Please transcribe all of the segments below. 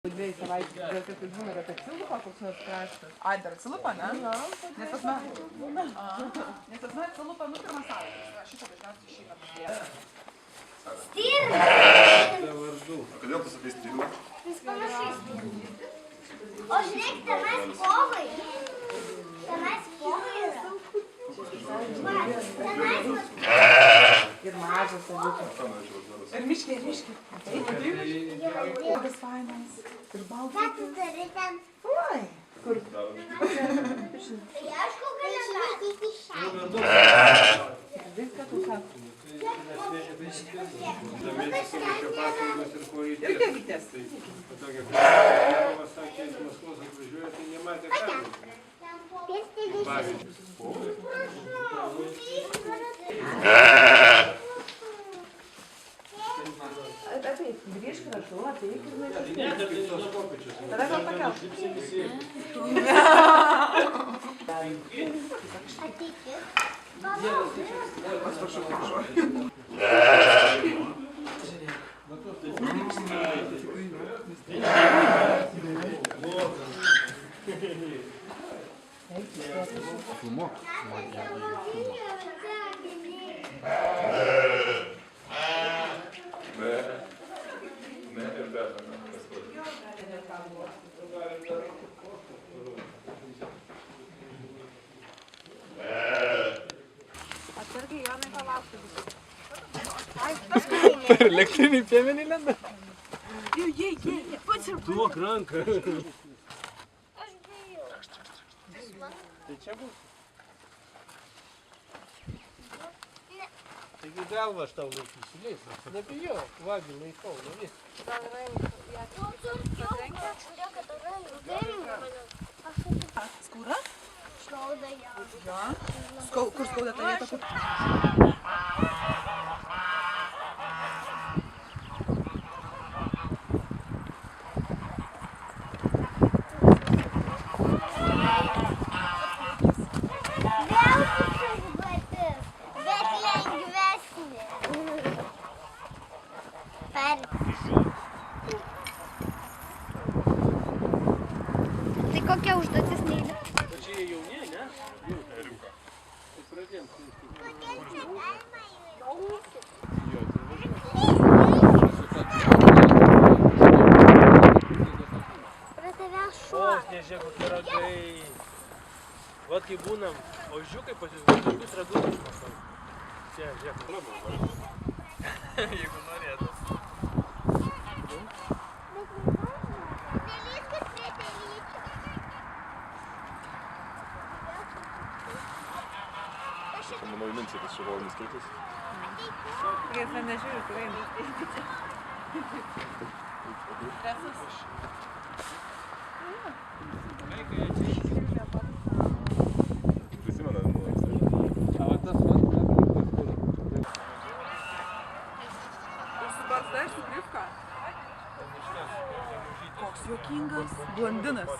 2 savaičių, dėl kad tai būna, kad atsilupa koks nors kraštas. Ai, dar atsilupa, ne? Na, Nes pas mane atsilupa, nu, pirmą savaitę. Šitą dažniausiai išeina padėti. Stirna! O kodėl tu sakai stirna? Jis panašiai stirna. O žiūrėk, tenais povai. Tenais povai yra. Va, tenais va. ir mažas aviukas. Ir miškiai, ir miškiai. Taip, labai fainas. Ir baltas. Ką tu turi ten? Oi. Kur? Tai aišku, gali laikyti šią. Viską tu sako. Ir kavytės. Taip, grįžk rašau, ateik ir laikyk. Tada gal pakelk. Ateikit. Filmuok. Ne ir be. Atsargiai, Jonai, palaukti visą. Per elektrinį piemenį lenda? Jei, pats ir Duok ranką. Aš bijau. Tai čia bus. Taigi galvą aš tau laikysiu, leisiu. Nebijok, vagį laikau, nevis. Skūra? Skauda jau. Jo. Kur skauda ta vieta, kur? Vėl užbatis, bet lengvesnė. Tai kokia užduotis neįdomi? Čia jie jauni, ne? Jau. Tai pradėjom. Pratavęs šuo. O, nežiūrėk, kokie ragai. Vat kai būnam, ožiukai pasižiūrėk, tokius ragus aš matau. Čia, žiūrėk. Jeigu norėtų. Nelįskit prie telyčių. Čia manau minčiai tas šivolinis kirtis. Jis man nežiūri, kur eina. Prisimena, A va tas man, Su barzda ir su grifka. Koks juokingas blondinas.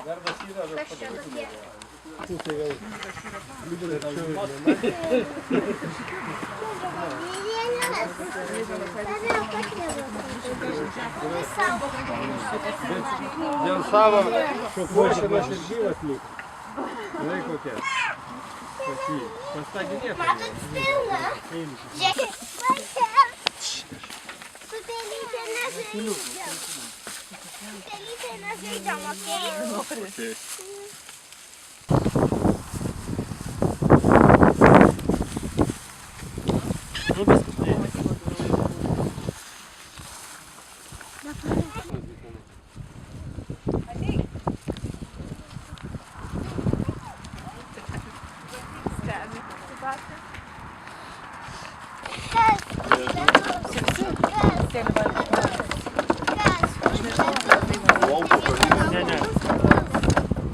gardas yra, bet Kas čia tokie? dėl savo šokuošinas ir gyvas liko. Žinai kokia? Pas jį. Pas tą gynėtą. Matot stilą? Žiūrėkit. Su telyte nežaidžiam. Su telyte nežaidžiam, okei? Okay.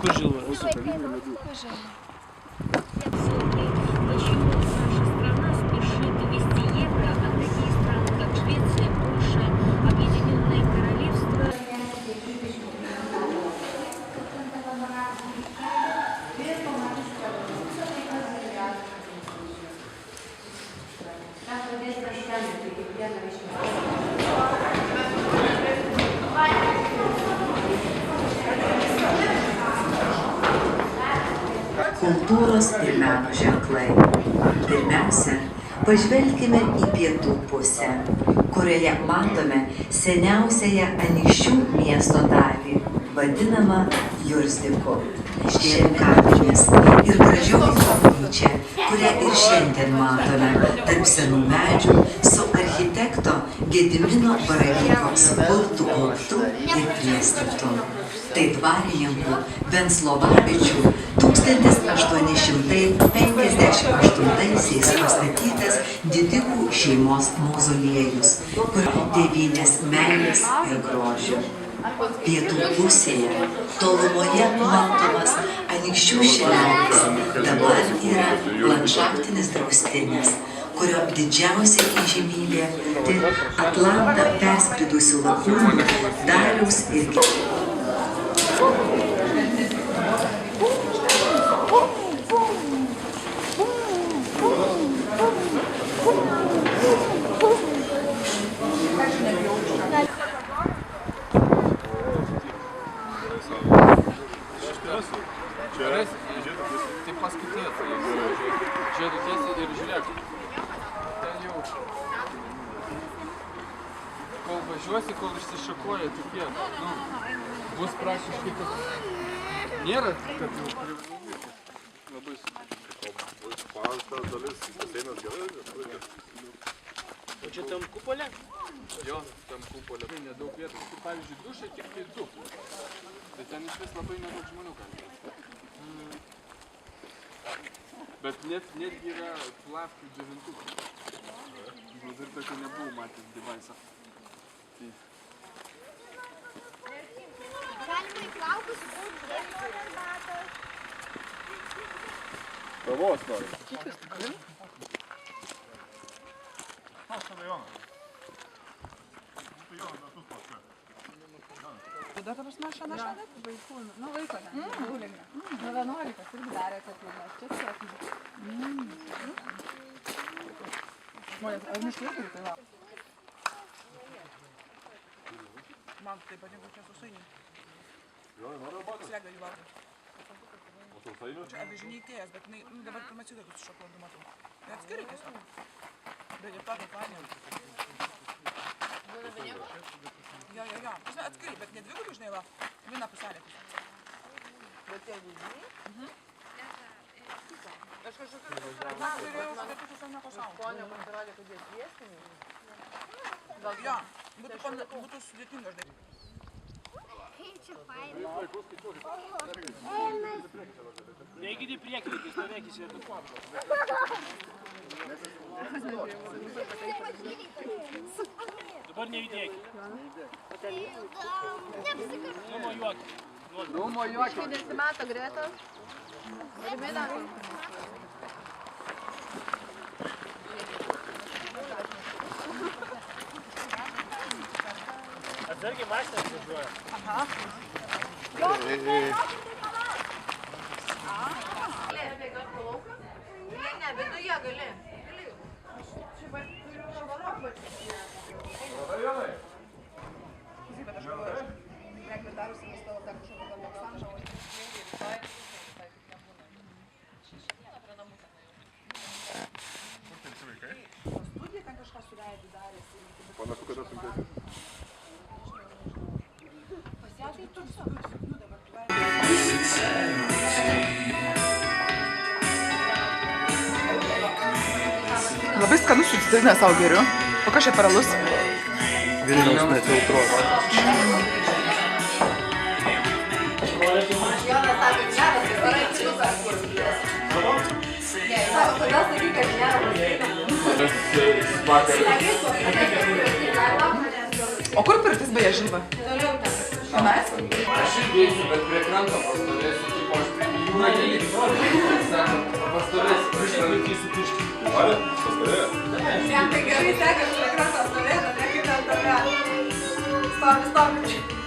Kur žilva? Kultūros ir meno ženklai. Pirmiausia, pažvelkime į pietų pusę, kurioje matome seniausiąją Anykščių miesto dalį, vadinamą Jursdiku. Čia kapinės ir gražioji koplyčia, kurią ir šiandien matome tarp senų medžių su architekto Gedimino Baravyko sukurtu gaubtu ir priestatu. Tai dvarininkų Venclovavičių 1858 pastatytas didikų šeimos mauzoliejus, kur tėvynės meilės ir grožio. Pietų pusėje, tolumoje matomas Anykščių šilelis, dabar yra landšaftinis draustinis, kurio didžiausia įžymybė tai Atlantą perskridusių lakūnų Dariaus ir Tai paskutės, žiūrėtų tiesiai ir žiūrėk. Ten jau. Kol važiuosi, kol išsišakoja tokie, bus praktiškai tas. Nėra, kad jau privaluoti. Labai Paasta dalis, baseinas gerai. O čia tam kupolė? Jo, tam kupolė. Nedaug vietos. Kaip pavyzdžiui, dušai tik tai 2. Tai ten iš vis labai nedaug žmonių gali. Bet netgi yra plavkių džiovintukų. Dar tokio nebuvau matęs devaisą. Galima į plaukus arbatos. Kavos nori. Tada ta prasme šalia? Vaikų, nu vaiko ten, gulėme. Nu 11 irgi darė, kad mes čia sėkime. Žmonės, ar miškai turi tai va? Man tai patinka čia sausainiai. Jo, nori arbatos? Slėg dalyvauti. O sausainių? Čia avižiniai tėjas, bet dabar pirmačiu tokius šokoladų matau. Tai atskirai tiesiog. Bet ir tokia fainė. Jo. Atskirai, bet ne dvigubai, žinai, va. Viena puselė. Bet tie avižiniai? Aš kažkokiu turėjau sudėti visą nieko savo. Skonio pasirodė, kad jie sviestiniai. Jo, būtų sudėtinga, žinai. Čia fainai. Neikit į priekį, kai stovėkis ir tu kuopros. Dabar nejudėkit. Numojuokit. Numojuokit. Nesimato Gretos. Rimina. Atsargiai mašinas važiuoja. Aha. Ne, viduje gali. Panašu, kada sunkesnis. Labai skanus sucitrinę savo geriu. O kas čia paralus? Vilniaus nefiltruos. O kur pirtis beje žilva? Tenais? Aš irgi eisiu, bet prie kranto pastovėsiu, tipo aš prie jūrą neįsiu. Pastovėsiu, išlaikysiu pirštį. Ar, pastovėjo? Jam tai gerai sekasi prie kranto stovėti, ne kaip ten tave. Stovi.